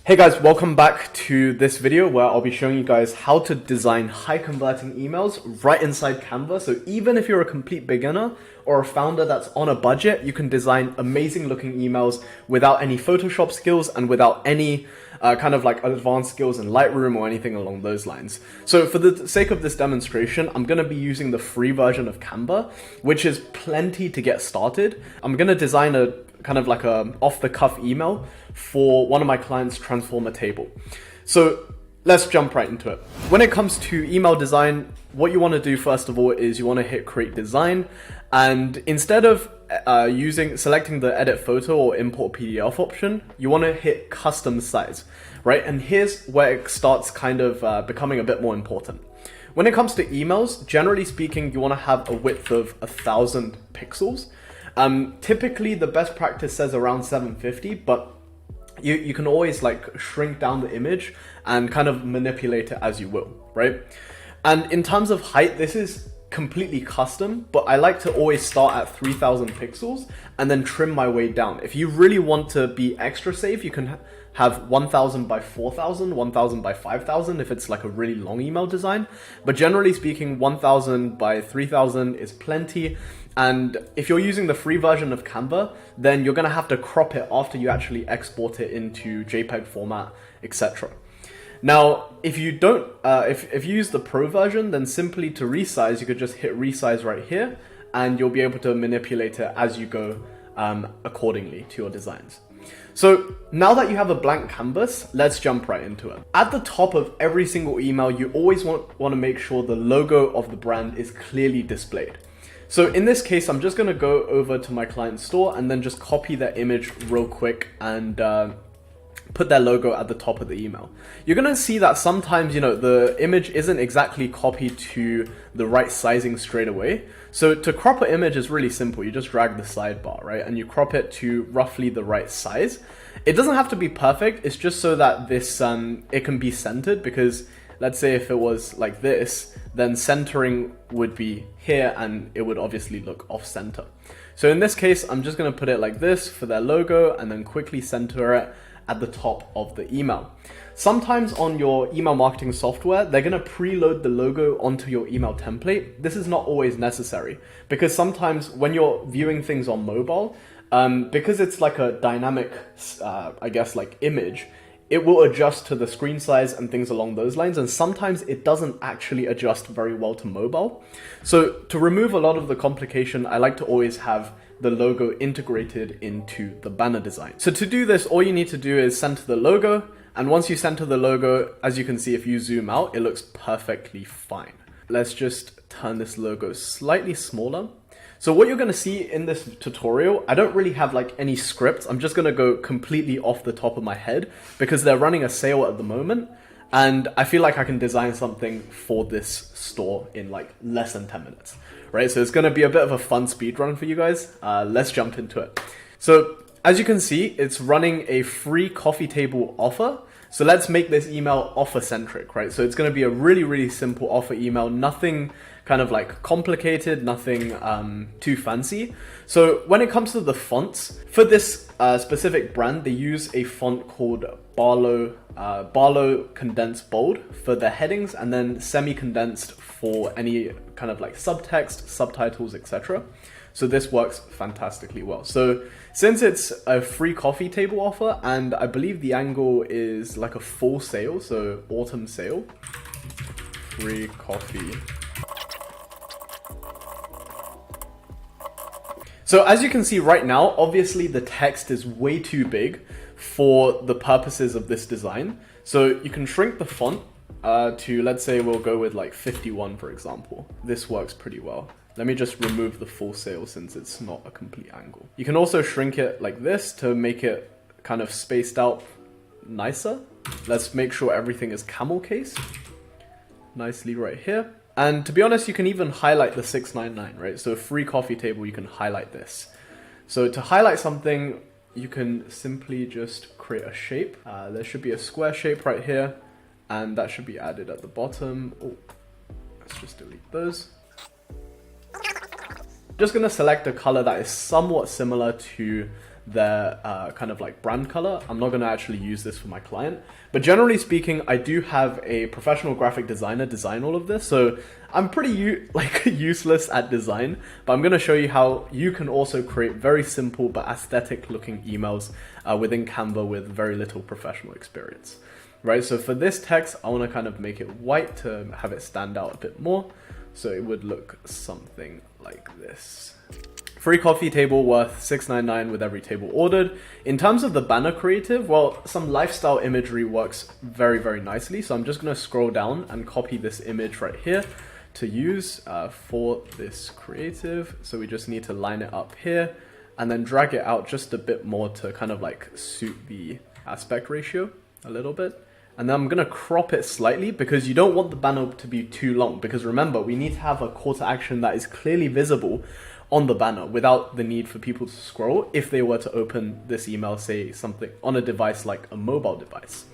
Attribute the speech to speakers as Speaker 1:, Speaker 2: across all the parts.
Speaker 1: Hey guys, welcome back to this video where I'll be showing you guys how to design high converting emails right inside Canva. So even if you're a complete beginner or a founder that's on a budget, you can design amazing looking emails without any Photoshop skills and without any kind of like advanced skills in Lightroom or anything along those lines. So for the sake of this demonstration, I'm going to be using the free version of Canva, which is plenty to get started. I'm going to design a kind of like a off-the-cuff email for one of my clients' transformer table. So let's jump right into it. When it comes to email design, what you want to do first of all is you want to hit create design, and instead of selecting the edit photo or import PDF option, you want to hit custom size, right? And here's where it starts kind of becoming a bit more important. When it comes to emails, generally speaking, you want to have a width of 1,000 pixels. Typically the best practice says around 750, but you can always like shrink down the image and kind of manipulate it as you will, right? And in terms of height, this is completely custom, but I like to always start at 3,000 pixels and then trim my way down. If you really want to be extra safe, you can have 1,000 by 4,000, 1,000 by 5,000 if it's like a really long email design. But generally speaking, 1,000 by 3,000 is plenty. And if you're using the free version of Canva, then you're gonna have to crop it after you actually export it into JPEG format, etc. Now, if you don't, if you use the pro version, then simply to resize, you could just hit resize right here, and you'll be able to manipulate it as you go accordingly to your designs. So now that you have a blank canvas, let's jump right into it. At the top of every single email, you always want to make sure the logo of the brand is clearly displayed. So in this case, I'm just gonna go over to my client's store and then just copy their image real quick and put their logo at the top of the email. You're gonna see that sometimes, the image isn't exactly copied to the right sizing straight away. So to crop an image is really simple. You just drag the sidebar, right? And you crop it to roughly the right size. It doesn't have to be perfect. It's just so that this it can be centered, because let's say if it was like this, then centering would be here and it would obviously look off center. So in this case, I'm just gonna put it like this for their logo and then quickly center it at the top of the email. Sometimes on your email marketing software, they're gonna preload the logo onto your email template. This is not always necessary, because sometimes when you're viewing things on mobile, because it's like a dynamic, I guess like image, it will adjust to the screen size and things along those lines. And sometimes it doesn't actually adjust very well to mobile. So to remove a lot of the complication, I like to always have the logo integrated into the banner design. So to do this, all you need to do is center the logo. And once you center the logo, as you can see, if you zoom out, it looks perfectly fine. Let's just turn this logo slightly smaller. So what you're gonna see in this tutorial, I don't really have like any scripts. I'm just gonna go completely off the top of my head because they're running a sale at the moment. And I feel like I can design something for this store in like less than 10 minutes, right? So it's gonna be a bit of a fun speed run for you guys. Let's jump into it. So as you can see, it's running a free coffee table offer. So let's make this email offer centric, right? So it's gonna be a really, really simple offer email, nothing kind of like complicated, nothing too fancy. So when it comes to the fonts, for this specific brand, they use a font called Barlow Condensed Bold for the headings, and then semi-condensed for any kind of like subtext, subtitles, etc. So this works fantastically well. So since it's a free coffee table offer, and I believe the angle is like a full sale, so autumn sale, free coffee. So as you can see right now, obviously the text is way too big for the purposes of this design. So you can shrink the font to, let's say we'll go with like 51, for example. This works pretty well. Let me just remove the full sail since it's not a complete angle. You can also shrink it like this to make it kind of spaced out nicer. Let's make sure everything is camel case. Nicely right here. And to be honest, you can even highlight the 699, right? So free coffee table, you can highlight this. So to highlight something, you can simply just create a shape. There should be a square shape right here, and that should be added at the bottom. Oh, let's just delete those. Just gonna select a color that is somewhat similar to their kind of like brand color. I'm not going to actually use this for my client, but generally speaking, I do have a professional graphic designer design all of this. So I'm pretty useless at design, but I'm going to show you how you can also create very simple but aesthetic looking emails within Canva with very little professional experience. Right, so for this text, I want to kind of make it white to have it stand out a bit more. So it would look something like this. Free coffee table worth $6.99 with every table ordered. In terms of the banner creative, well, some lifestyle imagery works very, very nicely. So I'm just going to scroll down and copy this image right here to use for this creative. So we just need to line it up here and then drag it out just a bit more to kind of like suit the aspect ratio a little bit. And then I'm going to crop it slightly because you don't want the banner to be too long, because remember, we need to have a call to action that is clearly visible on the banner without the need for people to scroll if they were to open this email, say something on a device like a mobile device.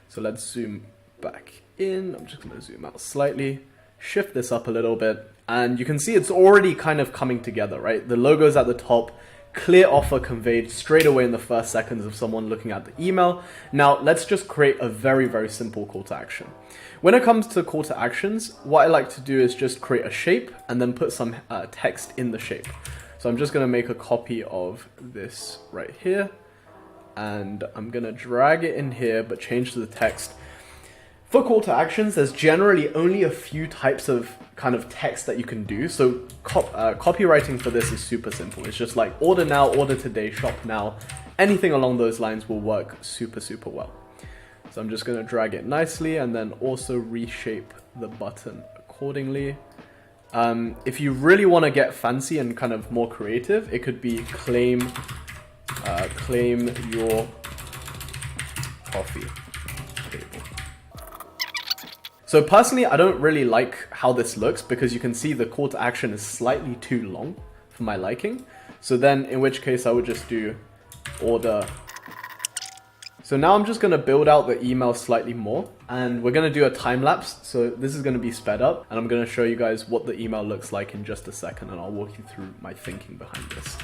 Speaker 1: So let's zoom back in. I'm just going to zoom out slightly, shift this up a little bit, and you can see it's already kind of coming together, right? The logo's at the top. Clear offer conveyed straight away in the first seconds of someone looking at the email. Now let's just create a very, very simple call to action. When it comes to call to actions, what I like to do is just create a shape and then put some text in the shape. So I'm just going to make a copy of this right here, and I'm going to drag it in here, but change the text. For call to actions, there's generally only a few types of kind of text that you can do. So copywriting for this is super simple. It's just like order now, order today, shop now. Anything along those lines will work super, super well. So I'm just going to drag it nicely and then also reshape the button accordingly. If you really want to get fancy and kind of more creative, it could be claim your coffee table. So personally, I don't really like how this looks because you can see the call to action is slightly too long for my liking. So then in which case I would just do order. So now I'm just going to build out the email slightly more, and we're going to do a time lapse. So this is going to be sped up, and I'm going to show you guys what the email looks like in just a second, and I'll walk you through my thinking behind this.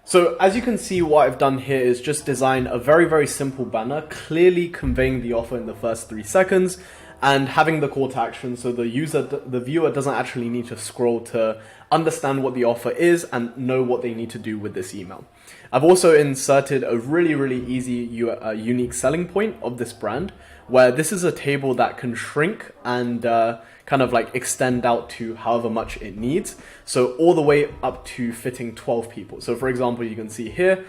Speaker 1: So as you can see, what I've done here is just design a very, very simple banner, clearly conveying the offer in the first 3 seconds and having the call to action so the viewer doesn't actually need to scroll to understand what the offer is and know what they need to do with this email. I've also inserted a really, really easy unique selling point of this brand, where this is a table that can shrink and kind of like extend out to however much it needs. So all the way up to fitting 12 people. So for example, you can see here,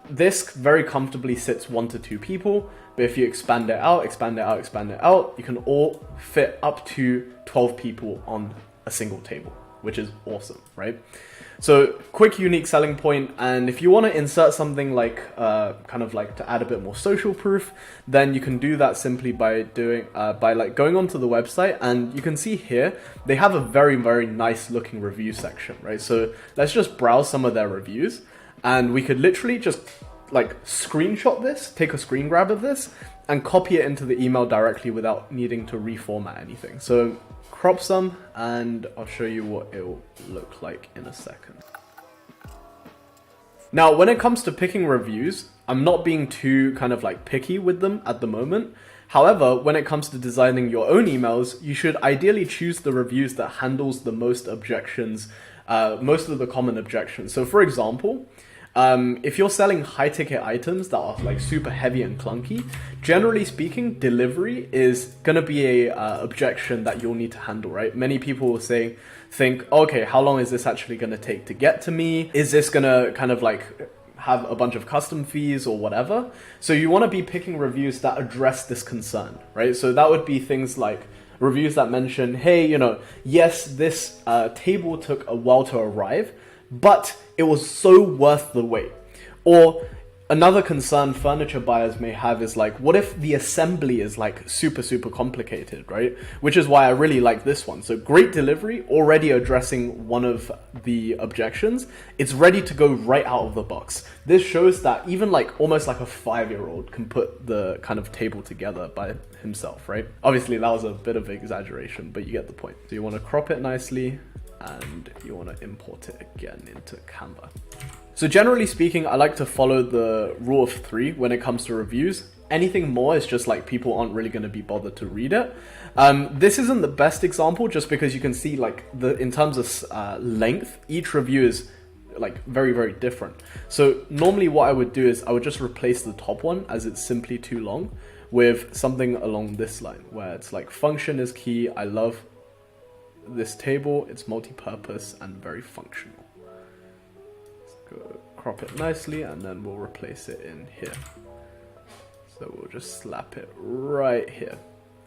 Speaker 1: this very comfortably sits 1 to 2 people. But if you expand it out, you can all fit up to 12 people on a single table, which is awesome, right? So quick, unique selling point. And if you want to insert something like kind of like to add a bit more social proof, then you can do that simply by doing going onto the website, and you can see here they have a very, very nice looking review section, right? So let's just browse some of their reviews, and we could literally just like screenshot this, take a screen grab of this, and copy it into the email directly without needing to reformat anything. So crop some, and I'll show you what it will look like in a second. Now, when it comes to picking reviews, I'm not being too kind of like picky with them at the moment. However, when it comes to designing your own emails, you should ideally choose the reviews that handles the most objections, most of the common objections. So for example, if you're selling high ticket items that are like super heavy and clunky, generally speaking, delivery is going to be a objection that you'll need to handle, right? Many people will think, okay, how long is this actually going to take to get to me? Is this going to kind of like have a bunch of custom fees or whatever? So you want to be picking reviews that address this concern, right? So that would be things like reviews that mention, hey, yes, this table took a while to arrive, but it was so worth the wait. Or Another concern furniture buyers may have is like, what if the assembly is like super complicated, right? Which is why I really like this one. So great delivery, already addressing one of the objections. It's ready to go right out of the box. This shows that even like almost like a 5-year-old can put the kind of table together by himself, right? Obviously that was a bit of exaggeration, but you get the point. So you want to crop it nicely and you want to import it again into Canva. So generally speaking, I like to follow the rule of 3 when it comes to reviews. Anything more is just like people aren't really going to be bothered to read it. This isn't the best example just because you can see like in terms of length, each review is like very different. So normally what I would do is I would just replace the top one as it's simply too long with something along this line where it's like function is key. I love this table. It's multi-purpose and very functional. Crop it nicely and then we'll replace it in here. So we'll just slap it right here.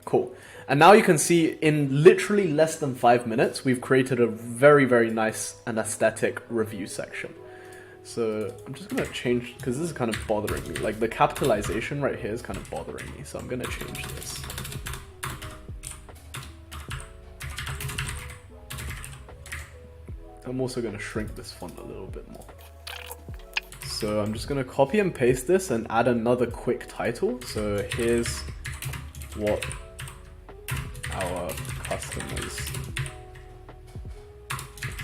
Speaker 1: Cool. And now you can see in literally less than 5 minutes, we've created a very nice and aesthetic review section. So I'm just going to change, because this is kind of bothering me. Like the capitalization right here is kind of bothering me. So I'm going to change this. I'm also going to shrink this font a little bit more. So I'm just going to copy and paste this and add another quick title. So here's what our customers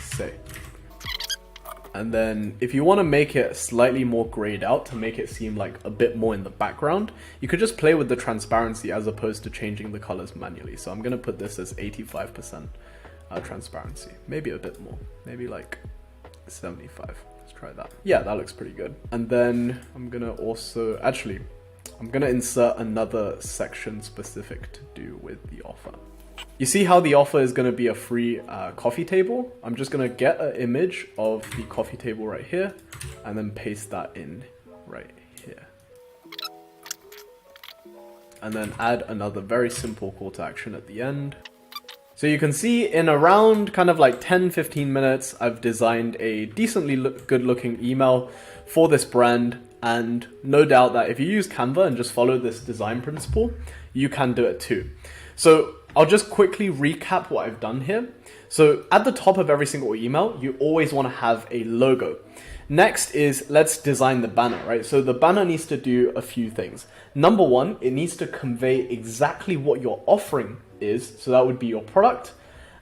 Speaker 1: say. And then if you want to make it slightly more grayed out to make it seem like a bit more in the background, you could just play with the transparency as opposed to changing the colors manually. So I'm going to put this as 85% transparency, maybe a bit more, maybe like 75. Try that. Yeah, that looks pretty good. And then I'm gonna also, actually, I'm gonna insert another section specific to do with the offer. You see how the offer is gonna be a free coffee table? I'm just gonna get an image of the coffee table right here and then paste that in right here. And then add another very simple call to action at the end. So you can see in around kind of like 10-15 minutes, I've designed a decently good looking email for this brand. And no doubt that if you use Canva and just follow this design principle, you can do it too. So I'll just quickly recap what I've done here. So at the top of every single email, you always want to have a logo. Next is let's design the banner, right? So the banner needs to do a few things. Number one, it needs to convey exactly what you're offering is. So that would be your product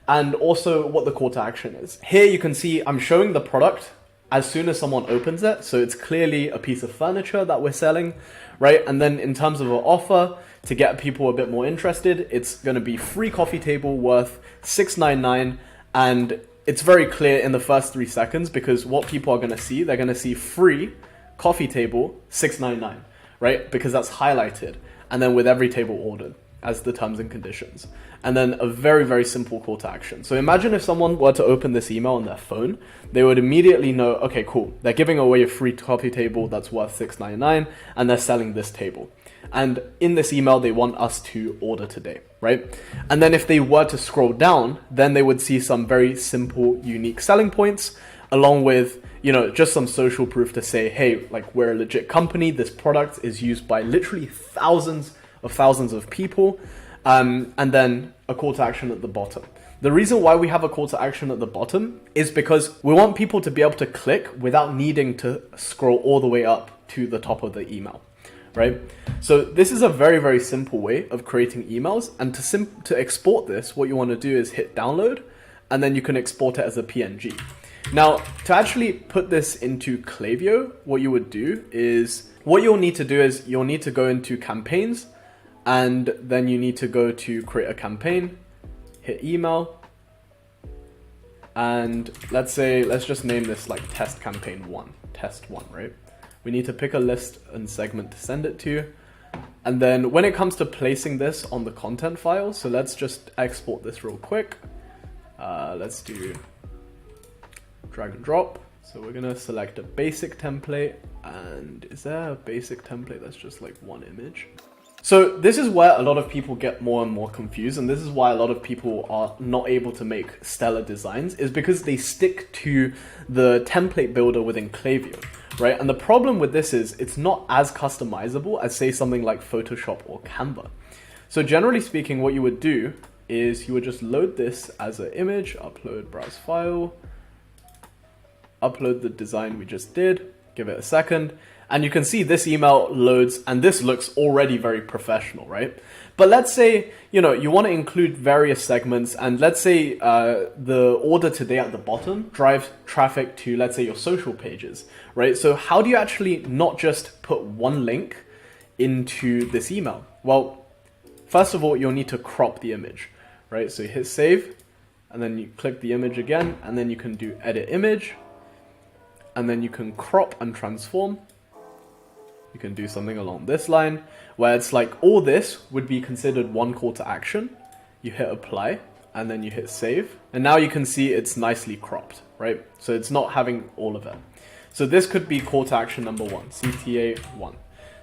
Speaker 1: and also what the call to action is. Here you can see I'm showing the product as soon as someone opens it. So it's clearly a piece of furniture that we're selling, right? And then in terms of an offer, to get people a bit more interested, it's going to be free coffee table worth $6.99. And it's very clear in the first 3 seconds because what people are going to see, they're going to see free coffee table $6.99, right? Because that's highlighted. And then with every table ordered as the terms and conditions. And then a very simple call to action. So imagine if someone were to open this email on their phone, they would immediately know, okay, cool. They're giving away a free coffee table that's worth $6.99 and they're selling this table. And in this email, they want us to order today, right? And then if they were to scroll down, then they would see some very simple, unique selling points along with, you know, just some social proof to say, hey, like we're a legit company. This product is used by literally thousands of people. And then a call to action at the bottom. The reason why we have a call to action at the bottom is because we want people to be able to click without needing to scroll all the way up to the top of the email, right? So this is a very simple way of creating emails. And to export this, what you want to do is hit download, and then you can export it as a PNG. Now, to actually put this into Klaviyo, what you would do is, what you'll need to do is you'll need to go into campaigns, and then you need to go to create a campaign, hit email, and let's just name this like test campaign 1, test 1, right? We need to pick a list and segment to send it to. And then when it comes to placing this on the content file, so let's just export this real quick. Let's do drag and drop. So we're gonna select a basic template, and is there a basic template that's just like one image? So this is where a lot of people get more and more confused, and this is why a lot of people are not able to make stellar designs, is because they stick to the template builder within Klaviyo, right? And the problem with this is it's not as customizable as, say, something like Photoshop or Canva. So generally speaking, what you would do is you would just load this as an image, upload browse file, upload the design we just did, give it a second, and you can see this email loads, and this looks already very professional, right? But let's say, you want to include various segments, and let's say the order today at the bottom drives traffic to, let's say, your social pages, right? So how do you actually not just put one link into this email? Well, first of all, you'll need to crop the image, right? So you hit save, and then you click the image again, and then you can do edit image, and then you can crop and transform. You can do something along this line, where it's like all this would be considered one call to action. You hit apply, and then you hit save. And now you can see it's nicely cropped, right? So it's not having all of it. So this could be call to action number 1, CTA 1.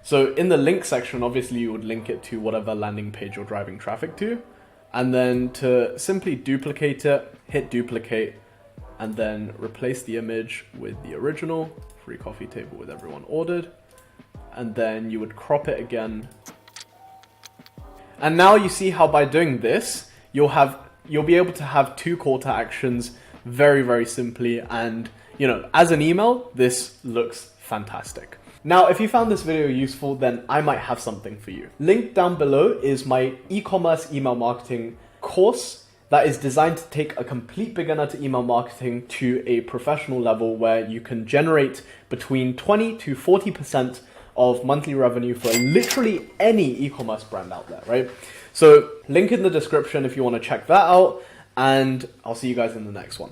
Speaker 1: So in the link section, obviously you would link it to whatever landing page you're driving traffic to. And then to simply duplicate it, hit duplicate, and then replace the image with the original, free coffee table with everyone ordered. And then you would crop it again. And now you see how by doing this, you'll be able to have 2 call to actions very, very simply. And as an email, this looks fantastic. Now, if you found this video useful, then I might have something for you. Linked down below is my e-commerce email marketing course that is designed to take a complete beginner to email marketing to a professional level, where you can generate between 20 to 40% of monthly revenue for literally any e-commerce brand out there, right? So link in the description if you want to check that out, and I'll see you guys in the next one.